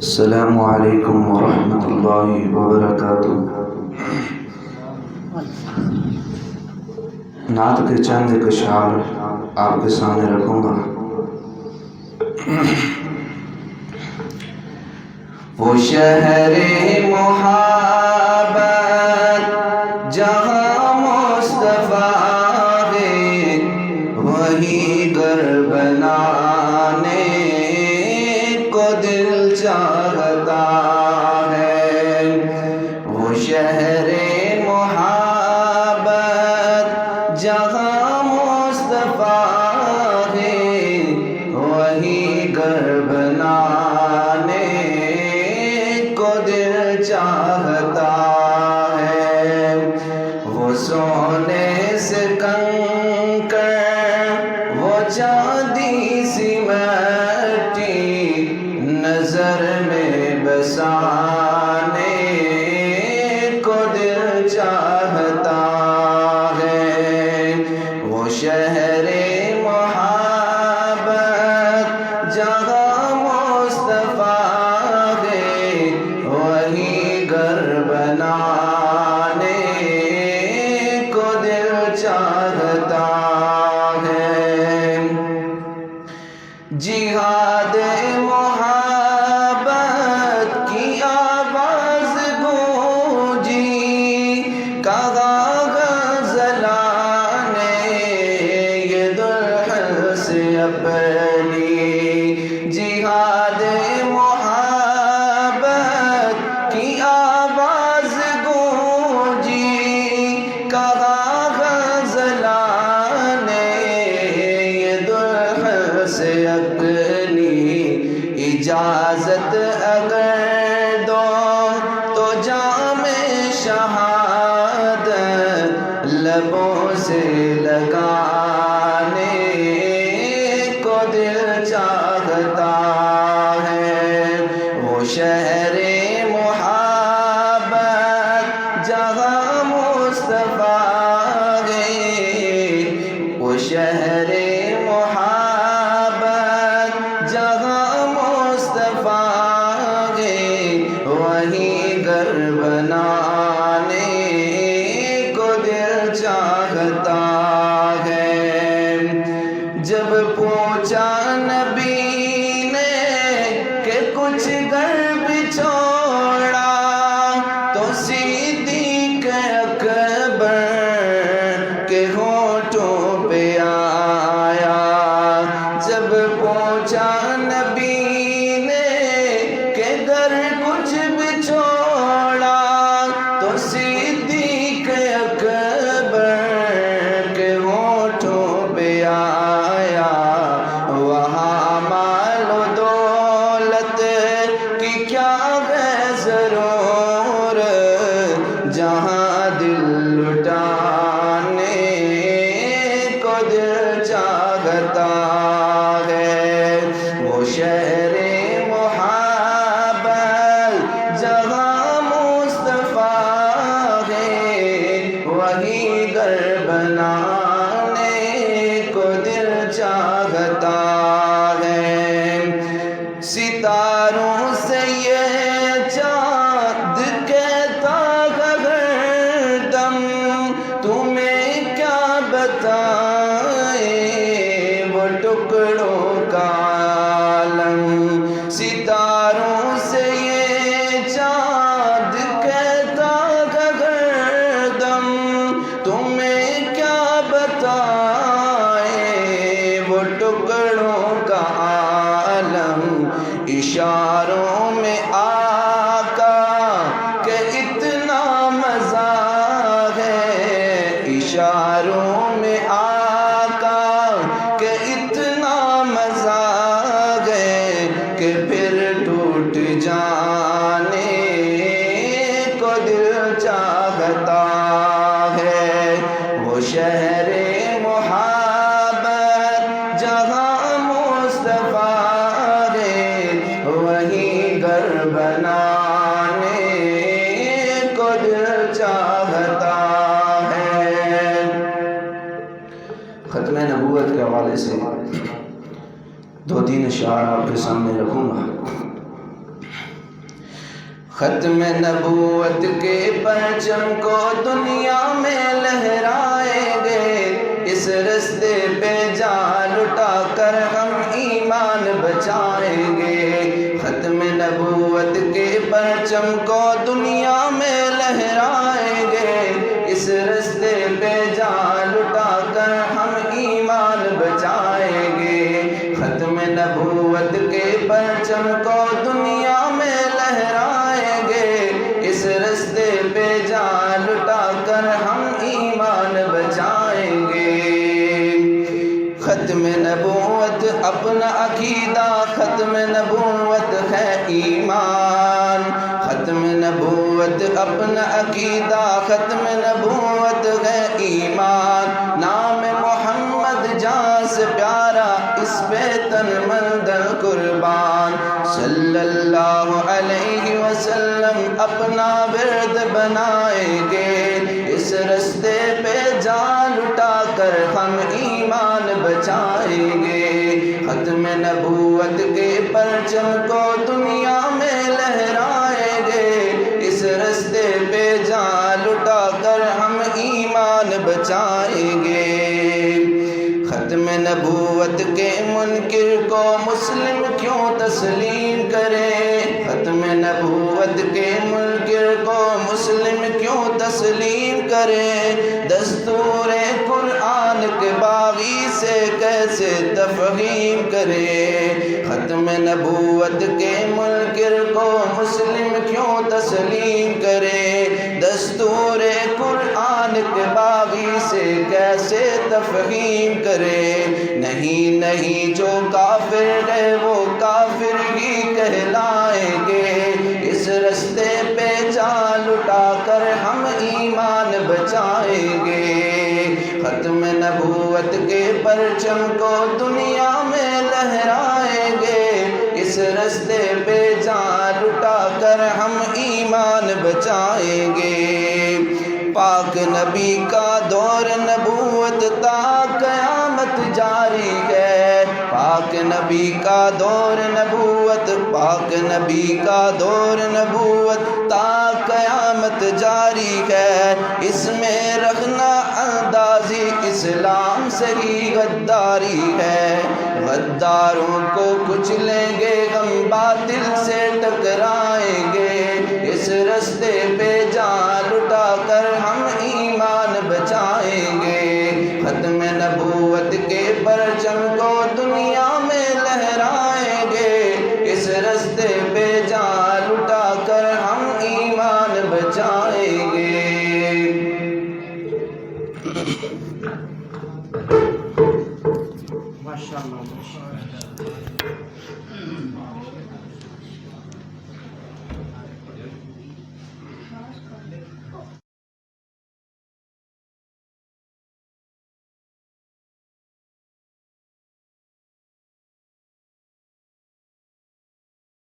السلام علیکم ورحمۃ اللہ وبرکاتہ۔ نعت کے چند ایک اشعار آپ کے سامنے رکھوں گا۔ وہ شہر محبت جہاں مصطفیٰ ہے، وہی گھر بنانے کو دل چاہتا ہے۔ وہ شہر محبت جہاں مصطفیٰ ہے، وہی گھر بنانے کو دل چاہتا ہے۔ وہ سونے سے کنکر، وہ چاندی سی مٹی نظر میں بسانے کو دل چاہتا ہے۔ وہ شہر محبت جہاں مصطفیٰ ہے، وہی گھر بنانے کو دل چاہتا ہے۔ جہاد محبت کی آواز گونجی، کہا غزلان نے یہ دلہن سے اپنی۔ جہاد محبت کی آواز گونجی، کہا غزلان نے یہ دلہن سے اپنی۔ اجازت اگر دو تو جام شہادت لبوں سے لگانے کو دل چاہتا ہے۔ وہ شہر محبت جہاں مصطفیٰ ہے، وہ شہر محبت جہاں مصطفیٰ ہے، وہی گھر بنانے کو دل چاہتا ہے۔ جب پوچھا نبی نے کہ کچھ گھر بچھوڑا، تو صدیق اکبر کے ہونٹوں پہ آیا۔ جب پوچھا نبی نے کہ گھر کچھ بچھوڑا، تو صدیق اکبر کے ہونٹوں پہ آیا۔ وہاں مال و دولت کی کیا ہے ضرورت، جہاں دل لٹانے کو دل چاہتا ہے۔ وہ شہر محبت جہاں مصطفیٰ ہے، وہی گھر بنانے کو دل چاہتا ہے۔ ستاروں سے یہ چاند کہتا ہر دم، تمہیں کیا بتائیں وہ ٹکڑوں کا عالم۔ ستاروں سے یہ چاند کہتا ہر دم، تمہیں کیا بتائیں وہ ٹکڑوں کا عالم۔ اشاروں میں آقا کہ اتنا مزہ ہے، اشاروں میں آقا کہ اتنا مزہ ہے، کہ پھر ٹوٹ جانے کو دل چاہتا ہے۔ وہ شہر محبت جہاں مصطفیٰ ہے، وہی گھر دو تین اشعار آپ کے سامنے رکھوں گا۔ ختم نبوت کے پرچم کو دنیا میں لہرائیں گے، اس رستے پہ جان لٹا کر ہم ایمان بچائیں گے۔ ختم نبوت کے پرچم کو دنیا میں لہرائیں گے، اس رستے پہ جان لٹا کر ہم ایمان بچائیں گے۔ ختم نبوت کے پرچم کو دنیا میں لہرائیں گے، اس رستے پہ جان لٹا کر ہم ایمان بچائیں گے۔ ختم نبوت اپنا عقیدہ، ختم نبوت ہے ایمان۔ ختم نبوت اپنا عقیدہ، ختم نبوت ہے ایمان۔ نام محمد جان سے پیارا، اس پہ تن من دل قربان۔ صلی اللہ علیہ وسلم اپنا ورد بنائیں گے، اس رستے پہ جان لٹا کر ہم ایمان بچائیں گے۔ ختم نبوت کے پرچم کو دنیا میں لہرائیں گے، اس رستے پہ جان لٹا کر ہم ایمان بچائیں گے۔ ختم نبوت کے منکر کو مسلم کیوں تسلیم کرے؟ ختم نبوت کے منکر کو مسلم کیوں تسلیم کرے؟ دستور قرآن کے باغی سے کیسے تفہیم کرے؟ ختم نبوت کے منکر کو مسلم کیوں تسلیم کرے؟ دستور قرآن کے باغی سے کیسے تفہیم کرے؟ نہیں جو کافر ہے وہ کافر ہی کہلائیں گے، اس رستے پہ جان لٹا کر ہم ایمان بچائیں گے۔ ختم نبوت کے پرچم کو دنیا میں لہرائیں گے، اس رستے پہ جان لٹا کر ہم ایمان بچائیں گے۔ پاک نبی کا دور نبوت تا قیامت جاری ہے، پاک نبی کا دور نبوت، پاک نبی کا دور نبوت تا قیامت جاری ہے۔ اس میں رکھنا اندازی اسلام سے ہی غداری ہے، غداروں کو کچلیں گے ہم باطل سے ٹکرائیں گے، اس رستے پہ جان لٹا کر ہم ایمان بچائیں گے۔ ختم نبوت کے پرچم کو دنیا میں لہرائیں گے، اس رستے پہ جان لٹا کر ہم ایمان بچائیں گے۔